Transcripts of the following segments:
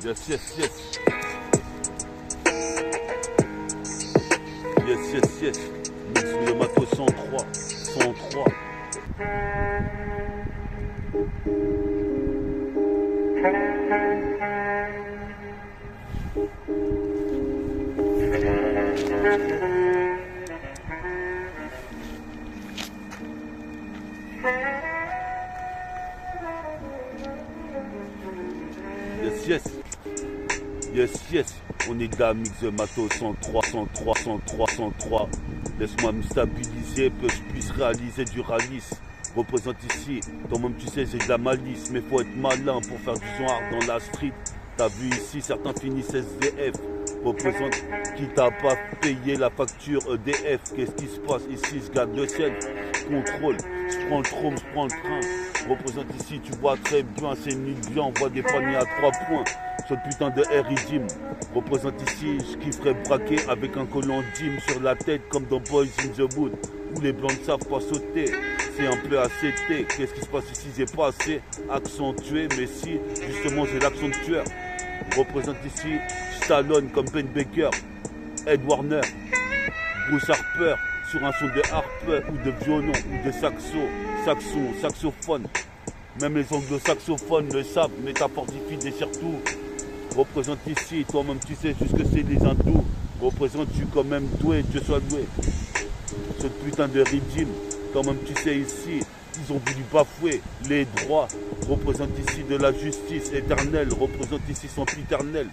Yes, yes, yes. Yes, yes, yes. Mix le matos 103. 103. Yes, yes. Yes, yes. On est là, mix de matos 103, 103, 103, 103. Laisse-moi me stabiliser, que je puisse réaliser du ralice. Représente ici, toi-même tu sais j'ai de la malice, mais faut être malin pour faire du genre dans la street. T'as vu ici, certains finissent SDF. Représente qui t'a pas payé la facture EDF. Qu'est-ce qui se passe ici? Je garde le ciel, contrôle, je prends le trône, je prends le train. Représente ici, tu vois très bien, c'est une ligne bien, on voit des paniers à 3 points. Sur le putain de R.I.D.M. Représente ici, je kifferais braquer avec un collant Jim sur la tête comme dans Boys in the Wood, où les blancs ne savent pas sauter. C'est un peu ACT, qu'est-ce qui se passe ici? J'ai pas assez accentué, mais si, justement j'ai l'accent de tueur. Représente ici, Stallone comme Ben Baker, Ed Warner, Bruce Harper, sur un son de harpe ou de violon ou de saxophone. Même les anglo-saxophones le savent, métaphorifie et surtout. Représente ici, toi-même tu sais juste que c'est les hindous. Représente-tu quand même doué, Dieu soit loué. Ce putain de régime, toi-même tu sais ici, ils ont voulu bafouer les droits. Représente ici de la justice éternelle, représente ici son éternel.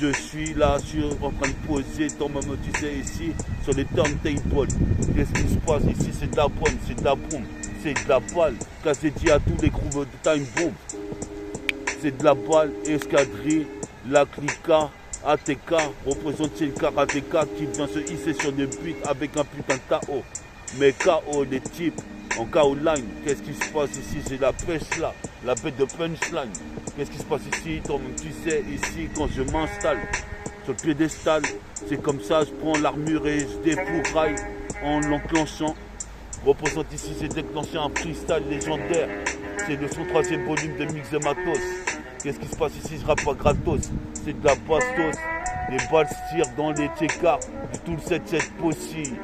Je suis là, en train de poser, toi-même tu sais ici, sur les turntables. Qu'est-ce qui se passe ici? C'est de la bonne, c'est de la bombe, c'est de la balle. Cassé dit à tous les groupes de time bomb. C'est de la balle, escadrille, la clica, ATK, représente le karatéka qui vient se hisser sur le but avec un putain de KO. Mais KO, les types, en KO line, qu'est-ce qui se passe ici? C'est la pêche là, la bête de punchline. Qu'est-ce qui se passe ici? Toi-même tu sais, ici, quand je m'installe sur le piédestal, c'est comme ça, je prends l'armure et je défouraille en l'enclenchant. Représente ici, j'ai déclenché un freestyle légendaire. C'est le 103e volume de Mix de Matos. Qu'est-ce qui se passe ici? Je rappe pas gratos. C'est de la bastos. Les balles se tirent dans les tchécards. Du tout le 7-7 possible.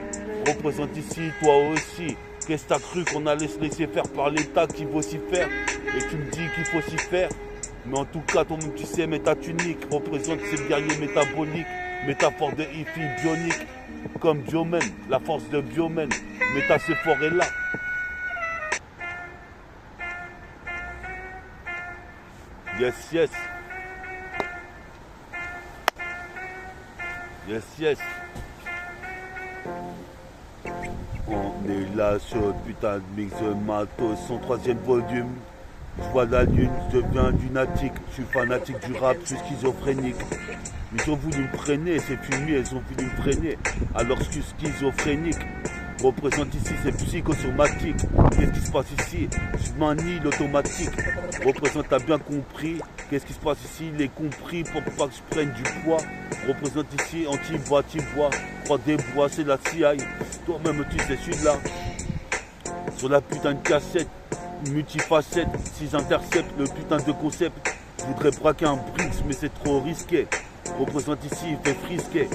Représente ici, toi aussi. Qu'est-ce que t'as cru qu'on allait se laisser faire par l'État qui veut s'y faire? Et tu me dis qu'il faut s'y faire? Mais en tout cas, toi-même tu sais, méta tunique. Représente ces guerriers métaboliques. Métaphore de Ifi bionique. Comme Biomen, la force de Biomen. Méta ce forêt là. Yes, yes. Yes, yes. On est là sur le putain de mix de matos, son 3e volume. Je vois la lune, je deviens lunatique. Je suis fanatique du rap, je suis schizophrénique. Ils ont voulu me freiner, ces fumiers, ils ont voulu me freiner. Alors je suis schizophrénique. Représente ici, c'est psychosomatique. Qu'est-ce qui se passe ici? Je manie l'automatique. Représente, t'as bien compris. Qu'est-ce qui se passe ici? Il est compris pour pas que je prenne du poids. Représente ici, anti-bois, croix des bois, c'est la CIA. Toi-même, tu sais, je suis là. Sur la putain de cassette, multifacette. Si j'intercepte le putain de concept, je voudrais braquer un Brix, mais c'est trop risqué. Représente ici, il fait frisquer.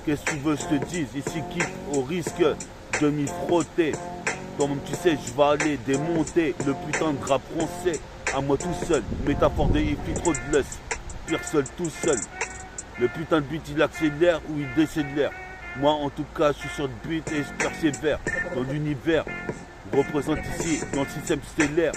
Qu'est-ce que tu veux, je te dise? Ici, kiffe au risque de m'y frotter. Toi-même, tu sais, je vais aller démonter le putain de rap français à moi tout seul. Métaphore de hippie, trop de lust. Pire seul, tout seul. Le putain de beat, il accélère ou il décélère. Moi, en tout cas, je suis sur le beat et je persévère dans l'univers. Représente ici, dans le système stellaire.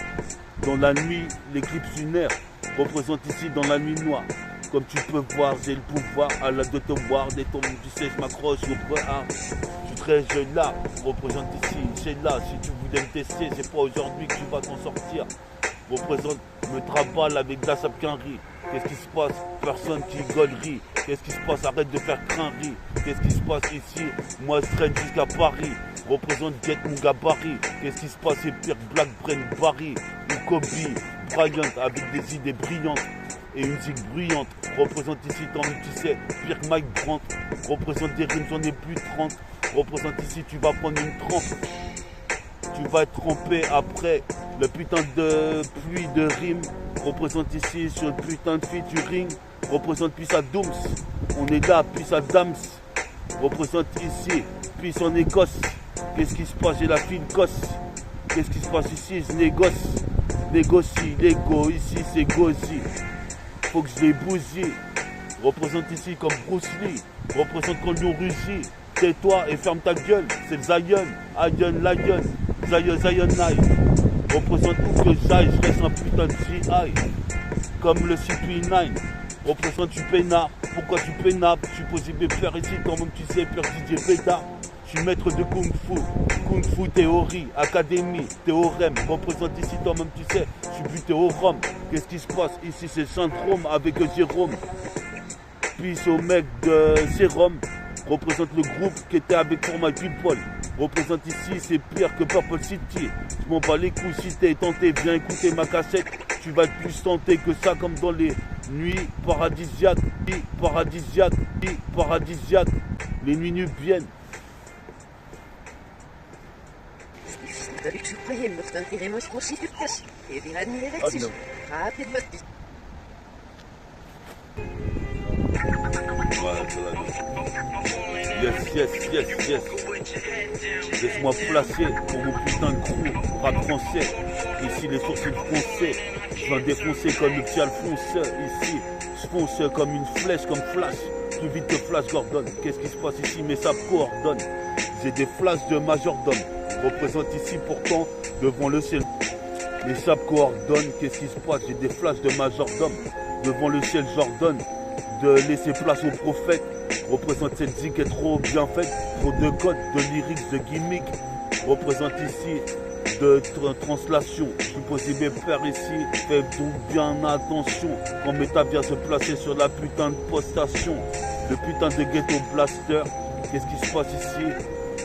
Dans la nuit, l'éclipse lunaire. Représente ici, dans la nuit noire. Comme tu peux voir, j'ai le pouvoir à la de te voir. Des tombes, tu sais, je m'accroche au bras. Je suis très jeune là, représente ici, c'est là. Si tu voulais me tester, c'est pas aujourd'hui que tu vas t'en sortir. Représente, me traballe avec de la sapquinnerie. Qu'est-ce qui se passe? Personne qui rigolerie. Qu'est-ce qui se passe? Arrête de faire crinnerie. Qu'est-ce qui se passe ici? Moi je traîne jusqu'à Paris. Représente Get mon gabarit. Qu'est-ce qui se passe? C'est pire Black Brain Barry ou Kobe Bryant avec des idées brillantes et une zig bruyante. Représente ici, tant que tu sais, pire que Mike Brandt. Représente des rimes, j'en ai plus de 30. Représente ici, tu vas prendre une trempe. Tu vas être trempé après le putain de pluie de rimes. représente ici sur le putain de featuring, représente puis à Dooms, on est là, puis à Dams, représente ici, puis en Écosse, qu'est-ce qui se passe, j'ai la fille gosse, qu'est-ce qui se passe ici, je négocie, l'ego, ici c'est Gozi, faut que je les bousille, représente ici comme Bruce Lee, représente quand Lion rugit, tais-toi et ferme ta gueule, c'est le Zion, Zion, représente où que j'aille, je reste un putain de GI, comme le CP9, représente tu peinard, pourquoi tu peinard, je suis possible de faire ici, quand même tu sais, faire DJ Pétard, je suis maître de Kung Fu théorie, académie, théorème, représente ici, toi même tu sais, je suis buté au Rhum, qu'est-ce qui se passe, ici c'est Syndrome avec Jérôme, puis au mec de Sérum, représente le groupe qui était avec For My People. Représente ici, c'est pire que Purple City. Je m'en bats les couilles si t'es tenté, viens écouter ma cassette. Tu vas être plus tenté que ça comme dans les nuits paradisiaques. Les nuits nubiennes. Yes. Laisse-moi placer pour mon putain de crew, rap français. Ici les sourcils froncés, je viens défoncer comme le petit Alphonse. Ici, je fonce comme une flèche, comme Flash. Plus vite que Flash Gordon. Qu'est-ce qui se passe ici? Mes sables coordonnent. J'ai des flashs de majordome. Représente ici pourtant devant le ciel. Les sables coordonnent. Qu'est-ce qui se passe? J'ai des flashs de majordome. Devant le ciel j'ordonne de laisser place au prophète. Représente cette zik est trop bien faite, trop de codes, de lyrics, de gimmicks. Représente ici de translation. Je suis possible faire ici, fais donc bien attention. Quand Meta vient se placer sur la putain de postation, le putain de ghetto blaster. Qu'est-ce qui se passe ici?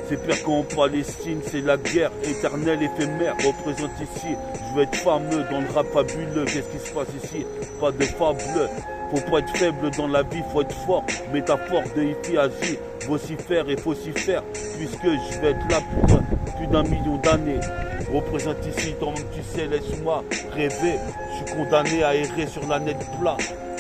C'est pire qu'en Palestine, c'est la guerre éternelle, éphémère. Représente ici, je veux être fameux dans le rap fabuleux. Qu'est-ce qui se passe ici? Pas de fable. Faut pas être faible dans la vie, faut être fort. Métaphore de hippie agit, vocifère et faut s'y faire. Puisque je vais être là pour plus d'un million d'années. Représente ici, toi même tu sais, laisse-moi rêver. Je suis condamné à errer sur la net plat.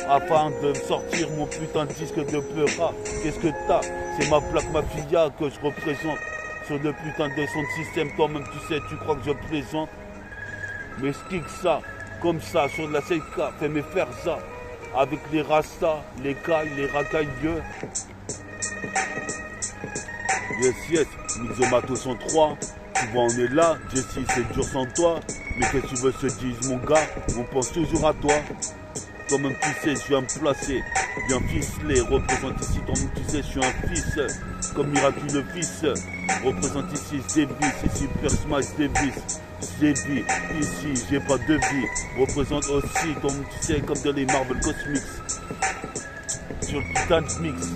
Afin de sortir mon putain de disque de pleura. Qu'est-ce que t'as? C'est ma plaque mafia que je représente. Sur le putain de son de système, toi-même tu sais, tu crois que je plaisante. Mais je kick ça, comme ça, sur la CK, fais mes faire ça. Avec les rastas, les cailles, les racailleux. Yes, Mixomato 103. Tu vois, on est là, Jesse, c'est dur sans toi. Mais qu'est-ce que tu veux se dire, mon gars? On pense toujours à toi. Toi-même tu sais, je suis un placé, bien ficelé. Représente ici, toi-même tu sais, je suis un fils. Comme miraculeux fils. Représente ici, Davis, ici, Persma, Davis. J'ai vie, ici, j'ai pas de vie. Représente aussi, comme tu sais, comme dans les Marvel Cosmics. Sur le putain de mix.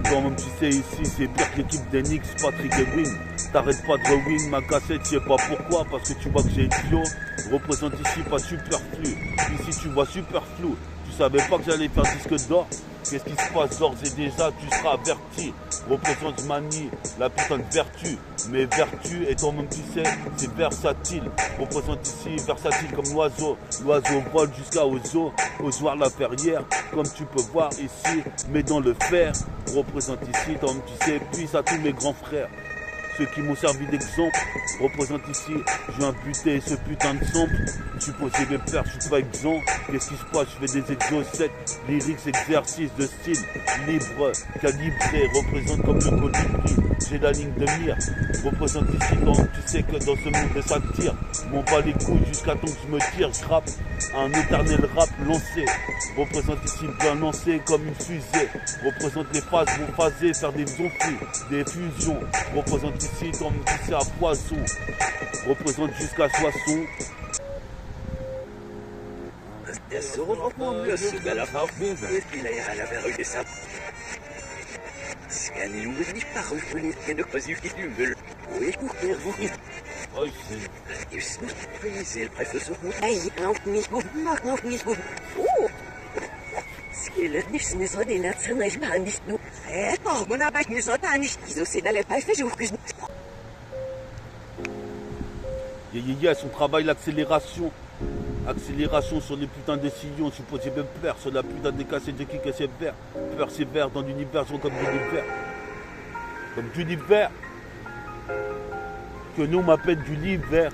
Toi-même tu sais, ici, c'est pire que l'équipe des Knicks, Patrick et Wing. T'arrêtes pas de rewing ma cassette, je sais pas pourquoi, parce que tu vois que j'ai une bio. Représente ici, pas superflu. Ici, tu vois superflu. Tu savais pas que j'allais faire disque d'or? Qu'est-ce qui se passe d'ores et déjà, tu seras averti. Représente manie, la putain de vertu. Mais vertu, et toi-même tu sais, c'est versatile. Représente ici, versatile comme l'oiseau. L'oiseau vole jusqu'au zoo, ozoir la ferrière. Comme tu peux voir ici, mais dans le fer. Représente ici, toi-même tu sais, puis à tous mes grands frères. Ceux qui m'ont servi d'exemple, représentent ici, je viens buter ce putain de sample. Je suis possible de faire, je suis pas exempt. Qu'est-ce qui se passe? Je fais des exocètes, lyrics, exercices de style, libre, calibré, représente comme le colibri. J'ai la ligne de mire, représente ici, donc tu sais que dans ce monde ça tire. M'en bats les couilles jusqu'à temps que je me tire, je rappe un éternel rap lancé. Représente ici bien lancé comme une fusée. Représente les phases, vont phaser, faire des zombies, des fusions. Représente ici comme tu sais à poisson. Représente jusqu'à Soissons. Son travail, l'accélération. Accélération sur les putains de sillons, supposé me perdre sur la putain des cassettes de qui que c'est vert. Persévère dans l'univers, comme l'univers. Comme l'univers. Que nous on m'appelle du l'hiver.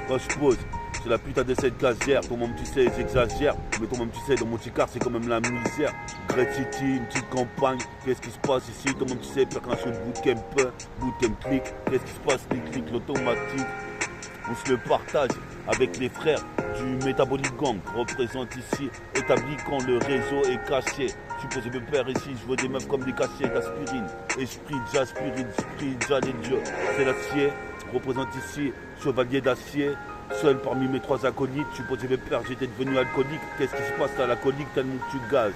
Quand je pose sur la putain de cette gazière, ton monde tu sais, ils exagèrent. Mais ton monde tu sais, dans mon petit car, c'est quand même la misère. Great City, une petite campagne. Qu'est-ce qui se passe ici? Ton monde tu sais, percussion de bootcamp click. Qu'est-ce qui se passe? Les clics, l'automatique. On se le partage avec les frères du Métabolique Gang. Représente ici, établi quand le réseau est caché. Je suppose me père ici, je veux des meufs comme des cachets d'aspirine. Esprit, j'aspirine, esprit, déjà les dieux. C'est l'acier. Représente ici, chevalier d'acier. Seul parmi mes trois acolytes, je supposais mes pères, j'étais devenu alcoolique. Qu'est-ce qui se passe à l'alcoolique tellement que tu gazes?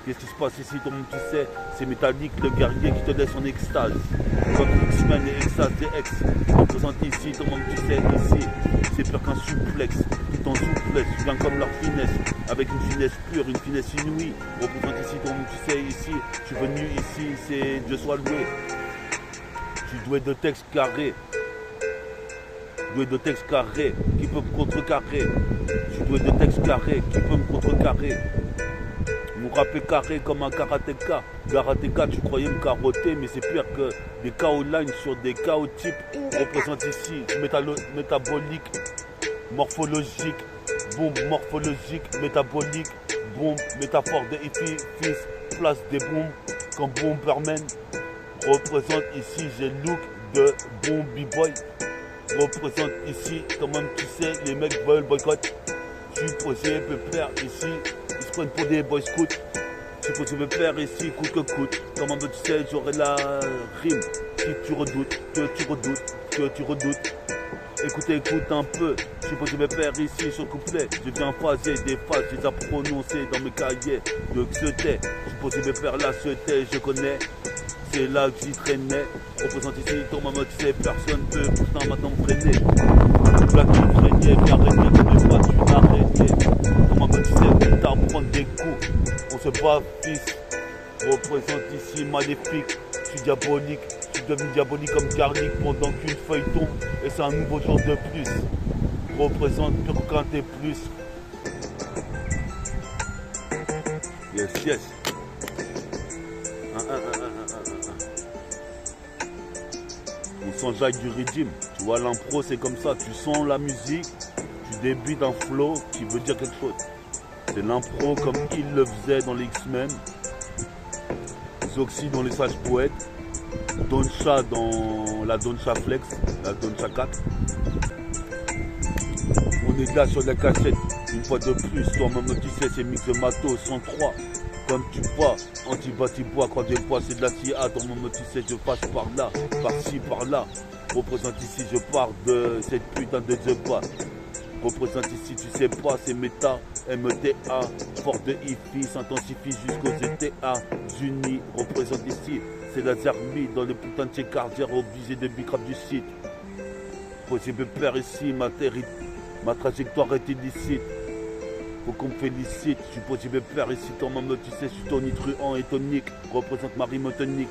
Qu'est-ce qui se passe ici? Tout le monde tu sais, c'est métallique, le guerrier qui te laisse en extase. Comme X-Men et extase des ex. Représente ici, tout le monde tu sais, ici, c'est pire qu'un suplex. Tout en souplesse, je viens comme leur finesse. Avec une finesse pure, une finesse inouïe. Représente ici, tout le monde tu sais, ici, je suis venu ici, c'est Dieu soit loué. Je suis doué de textes carrés. Doué de textes carrés qui peuvent me contrecarrer. Je suis doué de textes carrés qui peuvent me contrecarrer. Mon rap est carré comme un karatéka. Karatéka, tu croyais me carotter, mais c'est pire que des KO lines sur des KO types. Représente ici métabolique, morphologique, bombe morphologique, métabolique, bombe, métaphore de hippie, fils, place des bombes comme Bomberman. Représente ici, j'ai le look de bon b-boy. Représente ici, quand même tu sais, les mecs veulent boycott. Je suis posé, pépère ici, ils se prennent pour des boy scouts. Je suis posé, pépère ici, coûte que coûte. Comment tu sais, j'aurai la rime que tu redoutes, que tu redoutes, que tu redoutes. Écoute un peu, je suis posé, pépère ici sur le couplet. Je viens phaser des phases, je les ai prononcées dans mes cahiers de Xeté. Je suis posé, pépère là, Xeté, je connais. C'est là que j'y traînais. Représente ici, ton maman, tu sais, personne peut pourtant maintenant me freiner. Là qui craignait, viens régner comme les fois d'une araignée. Ton maman, tu sais, putain, prendre des coups. On se bat, fils. Représente ici, maléfique. Je suis diabolique. Je suis devenu diabolique comme garlic pendant qu'une feuille tombe. Et c'est un nouveau jour de plus. Représente pur qu'un t'es plus. Yes, yes. On s'enjaille du rythme, tu vois l'impro c'est comme ça, tu sens la musique, tu débutes un flow qui veut dire quelque chose. C'est l'impro comme il le faisait dans les X-Men, Zoxy dans les Sages Poètes, Doncha dans la Doncha Flex, la Doncha 4. On est là sur la cassette, une fois de plus, toi-même tu sais c'est mix de matos 103. Comme tu vois, anti-bâti-bois, croix des bois, c'est de l'acier. À ton moment, tu sais, je passe par là, par-ci, par-là. Représente ici, je pars de cette putain de The Bass. Représente ici, tu sais pas, c'est méta, META. Fort de IFI, s'intensifie jusqu'aux États-Unis. Représente ici, c'est la Zermi dans les putains de cardiaires obligés de bicrap du site. Possible père ici, ma trajectoire est illicite. Faut qu'on me félicite, je suis possible père ici, ton maman tu sais, je suis tonitruant et tonique, représente ma rime tonique.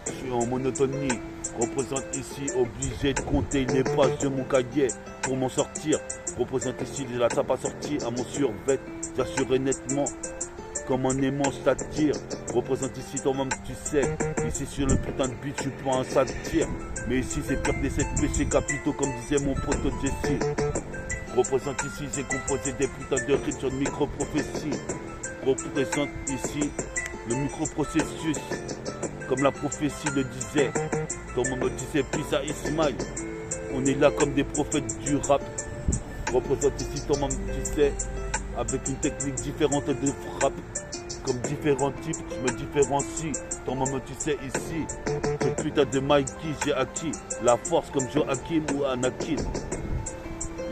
Je suis en monotonie, représente ici, obligé de compter les pages de mon cahier pour m'en sortir. Représente ici, la tape pas sorti à mon survêt, j'assurais nettement comme un aimant je t'attire. Représente ici, ton maman tu sais, ici sur le putain de beat, je suis pas un sale tir. Mais ici c'est pire des 7 péchés capitaux comme disait mon pote Jesse. Représente ici, j'ai composé des putains de rites sur le micro-prophétie. Représente ici le micro-processus, comme la prophétie le disait. Ton maman tu sais, Pisa Ismail. On est là comme des prophètes du rap. Représente ici, ton maman tu sais, avec une technique différente de frappe. Comme différents types, je me différencie. Ton maman tu sais ici, ce putain de Mikey, j'ai acquis la force comme Joachim ou Anakin.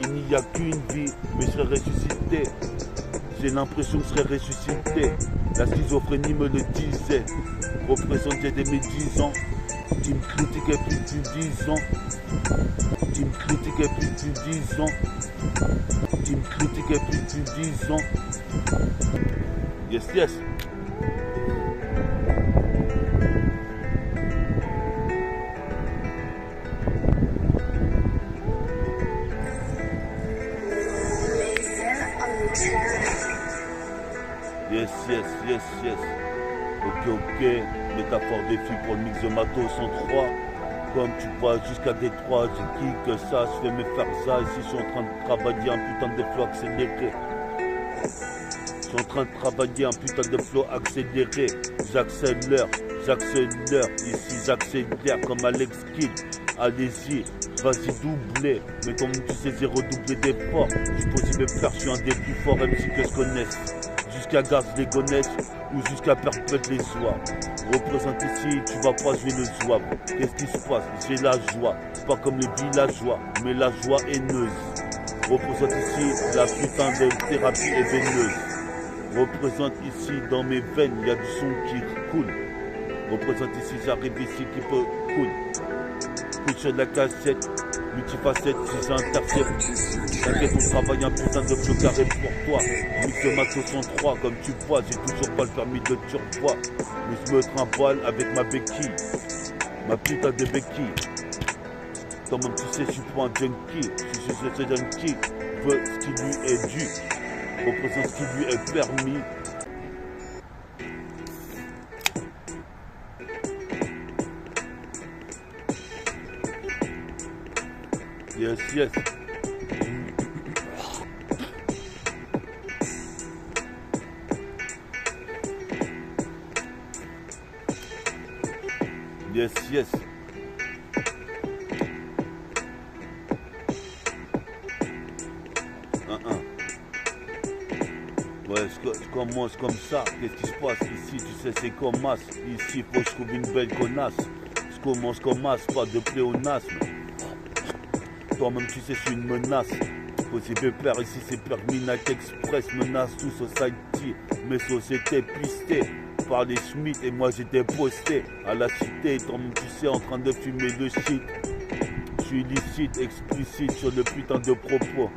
Il n'y a qu'une vie, mais je serai ressuscité. J'ai l'impression que je serai ressuscité. La schizophrénie me le disait. Représente j'ai des médisants. Tu me critiquais plus depuis 10 ans. Tu me critiquais plus depuis 10 ans. Tu me critiquais plus depuis 10 ans. Yes, yes. yes. Ok, métaphore défi pour le mix de Matos 103. Comme tu vois jusqu'à Détroit, j'ai qui que ça, je fais mes faire ça. Ici je suis en train de travailler un putain de flow accéléré. Je suis en train de travailler un putain de flow accéléré. J'accélère, ici j'accélère comme Alex Kidd. Allez-y, vas-y doubler. Mais comme tu sais, j'ai redoublé d'efforts. Je suis possible faire, je suis un des plus forts MC que je connaisse. Jusqu'à Garce les gonesse ou jusqu'à perpète les soirs. Représente ici, tu vas pas jouer le zouave. Qu'est-ce qui se passe? J'ai la joie, pas comme les villageois, mais la joie haineuse. Représente ici la putain de thérapie est veineuse. Représente ici dans mes veines, il y a du son qui coule. Représente ici, j'arrive ici qui peut cool. Coup sur la cassette, multifacette, si j'intercepte. T'inquiète, on travaille un putain de flow carré pour toi. Mix de Matos 103, comme tu vois, j'ai toujours pas le permis de turbois. Mais je me trimballe avec ma béquille, ma putain de béquille. Toi-même tu sais, je suis pas un junkie. Je suis ce junkie, veut ce qui lui est dû. Représente ce qui lui est permis. Yes. Yes. Ouais, je commence comme ça. Qu'est-ce qui se passe ici? Tu sais, c'est comme masse. Ici, faut que je trouve une belle connasse. Je commence comme masse, pas de pléonasme. Toi-même, tu sais, je suis une menace. Possible père, ici, c'est permis. Night Express menace tout society. Mes sociétés pistées par les Schmitt et moi j'étais posté à la cité. Toi-même, tu sais, en train de fumer le shit. Je suis illicite, explicite sur le putain de propos.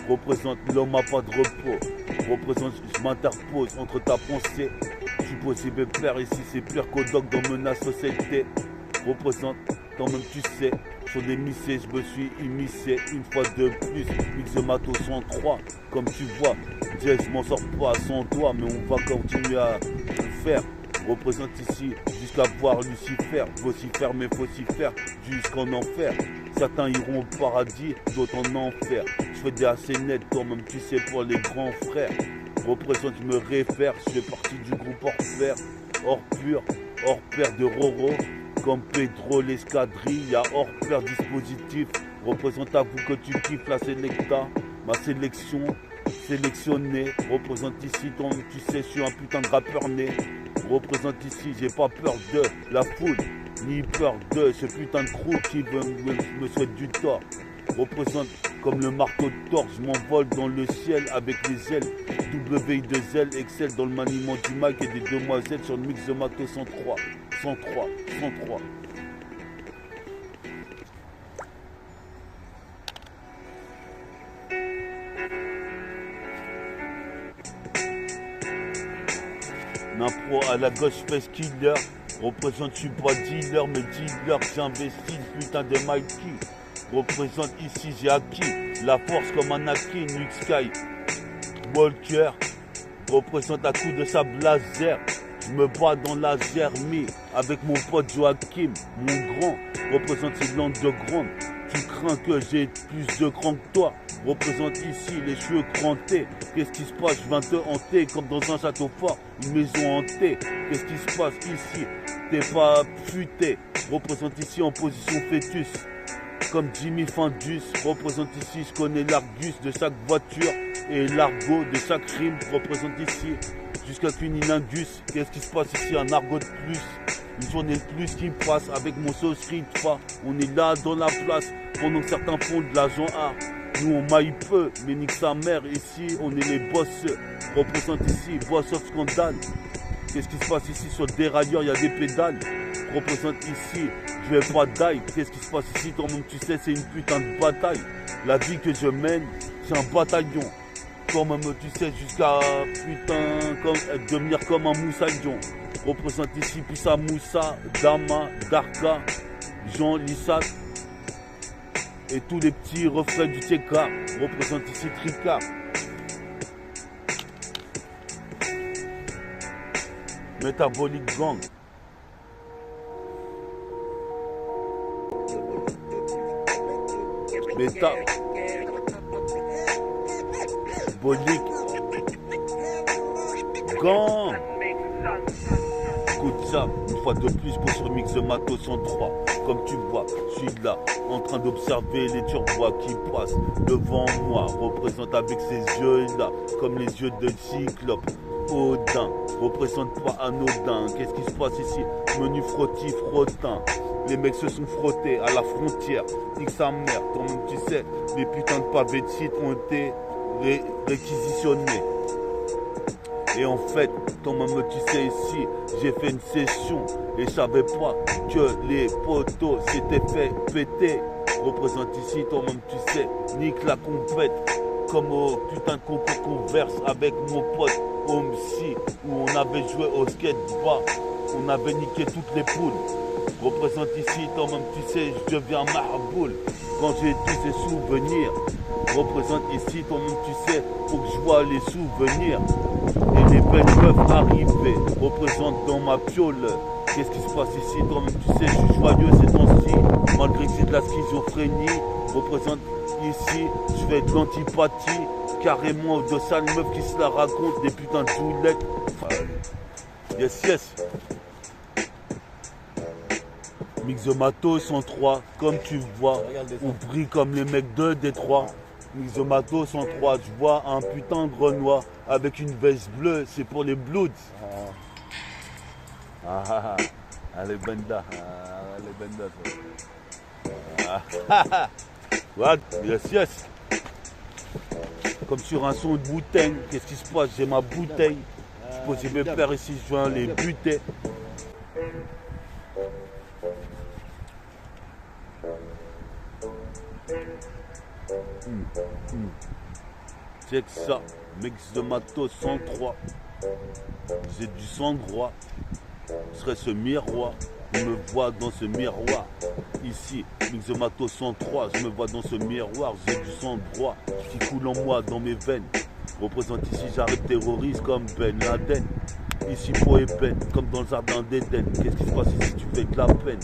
Représente l'homme à pas de repos. Représente, je m'interpose entre ta pensée. Je suis possible père, ici c'est pire qu'au doc dans menace société. Représente, toi-même tu sais, sur des missés, je me suis immiscé une fois de plus. Mix de Matos 103, comme tu vois, je m'en sors pas sans toi, mais on va continuer à faire. Représente ici jusqu'à voir Lucifer, vocifère mais faut s'y faire jusqu'en enfer. Certains iront au paradis, d'autres en enfer. Je fais des assez nets, toi-même tu sais, pour les grands frères. Représente, je me réfère, je fais partie du groupe hors pair, hors pur, hors pair de Roro. Comme Pedro l'escadrille, y'a hors pair dispositif. Représente à vous que tu kiffes la sélecta, ma sélection. Sélectionné, représente ici, tu sais, je suis un putain de rappeur né. Représente ici, j'ai pas peur de la foule, ni peur de ce putain de crew qui me souhaite du tort. Représente comme le marteau de Thor, je m'envole dans le ciel avec les ailes. WI2L excelle dans le maniement du mic et des demoiselles sur le mix de Matos 103. L'impro à la gauche face killer. Représente, je suis pas dealer, mais dealer, j'investis le putain de Mikey. Représente ici, j'ai acquis la force comme Anakin, Luke Sky, Walker. Représente à coup de sa blazer. Je me bats dans la Germie avec mon pote Joachim, mon grand. Représente ces landes de grande. Tu crains que j'ai plus de cran que toi. Représente ici les cheveux crantés. Qu'est-ce qui se passe? Je viens te hanter comme dans un château fort, une maison hantée. Qu'est-ce qui se passe ici? T'es pas futé. Représente ici en position fœtus. Comme Jimmy Findus. Représente ici, je connais l'argus de chaque voiture et l'argot de chaque rime. Représente ici jusqu'à Cunilingus. Qu'est-ce qui se passe ici? Un argot de plus. Une journée de plus qui passe avec mon saucerie de pas. On est là dans la place pendant que certains font de l'argent art. Nous on maille peu, mais nique sa mère. Ici on est les boss. Représente ici, boss of scandale. Qu'est-ce qui se passe ici? Sur le dérailleur, il y a des pédales. Représente ici, je vais pas die. Qu'est-ce qui se passe ici? Toi-même tu sais, c'est une putain de bataille. La vie que je mène, c'est un bataillon. Toi-même tu sais, jusqu'à putain, devenir comme un moussaillon. Représente ici Pissa Moussa, Dama, Darka, Jean Lissat et tous les petits refrains du TK. Représente ici Tricard. Métabolique gang. Métabolique gang. Écoute ça, une fois de plus pour ce mix de Matos 103. Comme tu vois, je suis là, en train d'observer les turbois qui passent devant moi. Représente avec ses yeux-là, comme les yeux de cyclope. Odin, représente pas anodin. Qu'est-ce qui se passe ici? Menu frottis, frottin. Les mecs se sont frottés à la frontière. Nique sa mère, toi-même tu sais, les putains de pavés de site ont été réquisitionnés. Et en fait, toi-même tu sais ici, j'ai fait une session et je savais pas que les poteaux s'étaient fait péter. Représente ici, toi-même tu sais, nique la compète. Comme au putain de concours qu'on verse avec mon pote Homsi, où on avait joué au skate-bar, on avait niqué toutes les poules. Représente ici, toi-même tu sais, je deviens marboule quand j'ai tous ces souvenirs. Représente ici, toi-même tu sais, faut que je vois les souvenirs. Et les belles peuvent arriver. Représente dans ma piole. Qu'est-ce qui se passe ici? Toi-même tu sais, je suis joyeux ces temps-ci, malgré que c'est de la schizophrénie. Représente ici, je fais de l'antipathie. Carrément de sales meufs qui se la racontent, des putains de joulettes. Yes, yes. Mix de Matos 103, comme tu vois, on brille comme les mecs de Détroit. Mix de Matos 103, je vois un putain de Renoir avec une veste bleue, c'est pour les Bloods. Allez Benda, allez Benda. What? Yes, yes. Comme sur un son de bouteille, qu'est-ce qui se passe? J'ai ma bouteille. Je posais mes pères ici, je viens les buter. C'est que ça, mix de Matos 103. J'ai du sang droit. Je serai ce miroir. Je me vois dans ce miroir. Ici, mix de Matos 103. Je me vois dans ce miroir. J'ai du sang droit qui coule en moi, dans mes veines. Représente ici, j'arrête terroriste comme Ben Laden. Ici, peau et peine, comme dans le jardin d'Éden. Qu'est-ce qui se passe ici? Tu fais de la peine.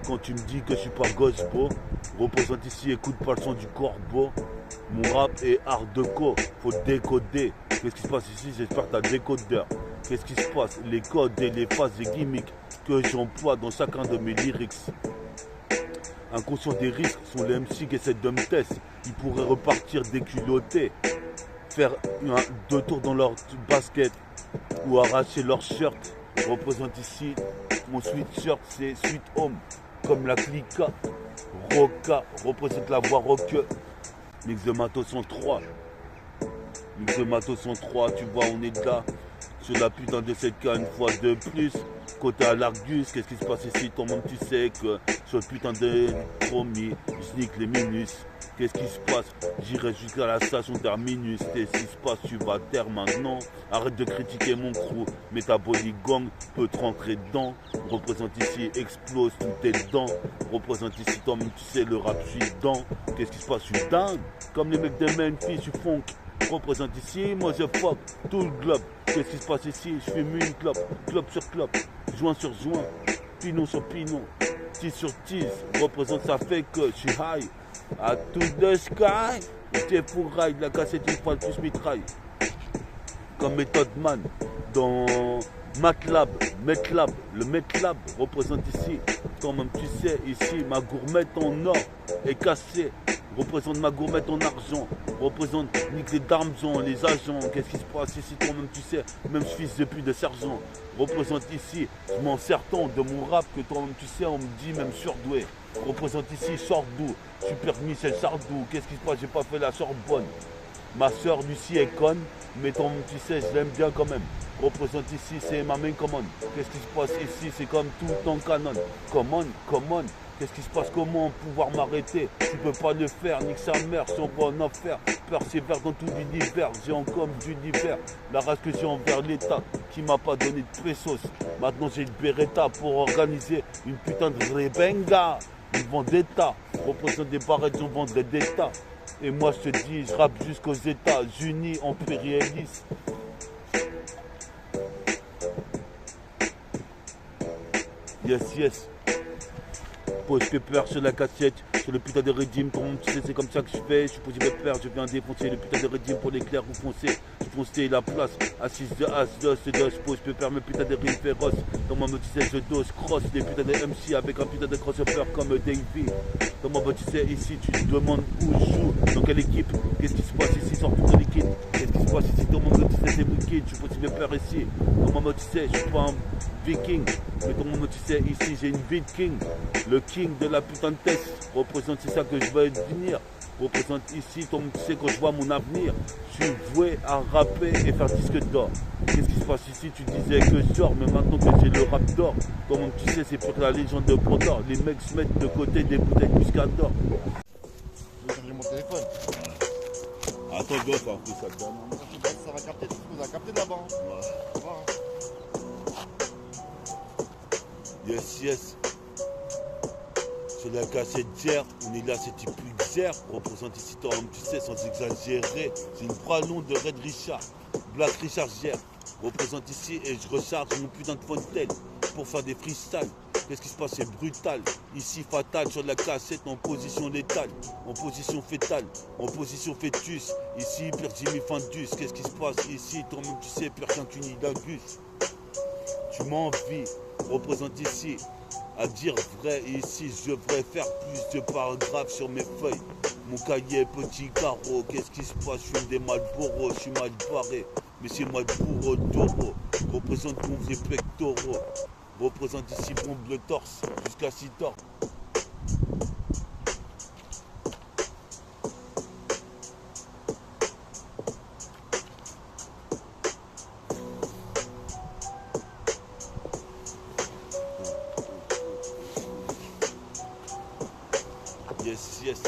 Quand tu me dis que je suis pas gospel, représente ici, écoute pas le son du corbeau. Mon rap est hardcore, faut décoder. Qu'est-ce qui se passe ici? J'espère que t'as décodeur. Qu'est-ce qui se passe? Les codes et les phases et gimmicks que j'emploie dans chacun de mes lyrics. Inconscient des risques sont les MC qui essaient de me tester. Ils pourraient repartir déculottés, faire deux tours dans leur basket ou arracher leur shirt. Représente ici, mon sweatshirt c'est Sweet Home, comme la Clica. Roca représente la voix rock. Mix de Matos 103. Mix de Matos 103, tu vois, on est là. Sur la putain de cette cas une fois de plus. Côté à l'Argus, qu'est-ce qui se passe ici? Toi-même tu sais que sur le putain de promis, je nique les minus. Qu'est-ce qui se passe? J'irai jusqu'à la station terminus. Qu'est-ce qui se passe? Tu vas taire maintenant. Arrête de critiquer mon crew. Métabolique gang peut te rentrer dedans. Représente ici, explose tous tes dents. Représente ici, toi-même tu sais, le rap, je suis dedans. Qu'est-ce qui se passe? Je suis dingue. Comme les mecs de Memphis, je suis funk. Représente ici, moi je fuck tout le globe. Qu'est-ce qui se passe ici? Je fume une clope, clope sur clope, joint sur joint, pinon sur pinon, tease sur tease. Représente, ça fait que je suis high. À tout the sky, j'étais pour ride, la cassette une fois plus mitraille. Comme Method Man dans MATLAB, MATLAB, le MATLAB représente ici. Toi-même tu sais, ici ma gourmette en or est cassée. Représente ma gourmette en argent, représente nique les d'armes, les agents. Qu'est-ce qui se passe ici? Toi-même tu sais, même fils depuis de sergent. Représente ici, je m'en sers tant de mon rap que toi-même tu sais, on me dit même surdoué. Représente ici, Sordou, Super Michel Sardou. Qu'est-ce qui se passe? J'ai pas fait la Sorbonne. Ma soeur Lucie est conne, mais toi-même tu sais, je l'aime bien quand même. Représente ici, c'est ma main commande. Qu'est-ce qui se passe ici? C'est comme tout en canon. Come on. Qu'est-ce qui se passe? Comment pouvoir m'arrêter? Tu peux pas le faire, nique sa mère, si on va en enfer. Persévère dans tout l'univers, j'ai encore d'univers. La race que j'ai envers l'État, qui m'a pas donné de pesos. Maintenant j'ai le Beretta pour organiser une putain de rebenga. Une vendetta, représente des barrettes, j'en vendrai d'État. Et moi je te dis, je rappe jusqu'aux États-Unis, impérialistes. Yes, yes. Pose pepper sur la cassette, sur le putain de régime, ton tu sais c'est comme ça que je fais, je suis posé pepper, je viens défoncer le putain de régime pour l'éclair ou foncer. Je foncer la place, assise de as, dos, pose pepper, mes putain de rimes féroces. Dans mon mode tu sais je dose, cross, des putains de MC avec un putain de crossover comme Davey. Dans mon mode tu sais ici tu te demandes où je joue, dans quelle équipe, qu'est-ce qui se passe ici, sort tout ton liquide. Qu'est-ce qui se passe ici, dans mon mode tu sais c'est wicked, je suis posé pepper ici. Dans mon mode tu sais je suis pas un viking, mais dans mon mode tu sais ici j'ai une viking. Le king de la putain de test représente, c'est ça que je veux devenir. Représente ici, toi tu sais quand je vois mon avenir. Je suis voué à rapper et faire disque d'or. Qu'est-ce qui se passe ici? Tu disais que je dors, mais maintenant que j'ai le rap d'or, comme tu sais, c'est pour la légende de Brodor. Les mecs se mettent de côté des bouteilles muscador. Je vais charger mon téléphone. Attends, gosse, en plus ça te donne. Ça va capter tout ce que vous avez capté de là-bas. Hein. Ça va, hein. Yes, yes. Sur la cassette d'hier, on est là, c'est type Xer. Représente ici toi, tu sais, sans exagérer. C'est une bras long de Red Richard, Black Richard hier. Représente ici et je recharge mon putain de fontaine pour faire des freestyles. Qu'est-ce qui se passe? C'est brutal. Ici, fatal sur la cassette en position létale, en position fétale, en position fœtus. Ici, pire Jimmy Fandus. Qu'est-ce qui se passe ici? Toi-même, tu sais, pire qu'un cunilingus. Tu m'envies. Représente ici. À dire vrai, ici, je devrais faire plus de paragraphes sur mes feuilles. Mon cahier, petit carreau. Qu'est-ce qui se passe? Je fume des Malboro, je suis mal barré. Mais c'est Malboro taureau. Représente mon vieux pectoraux. Représente ici, bombe le torse, jusqu'à 6 torts. Yes, yes.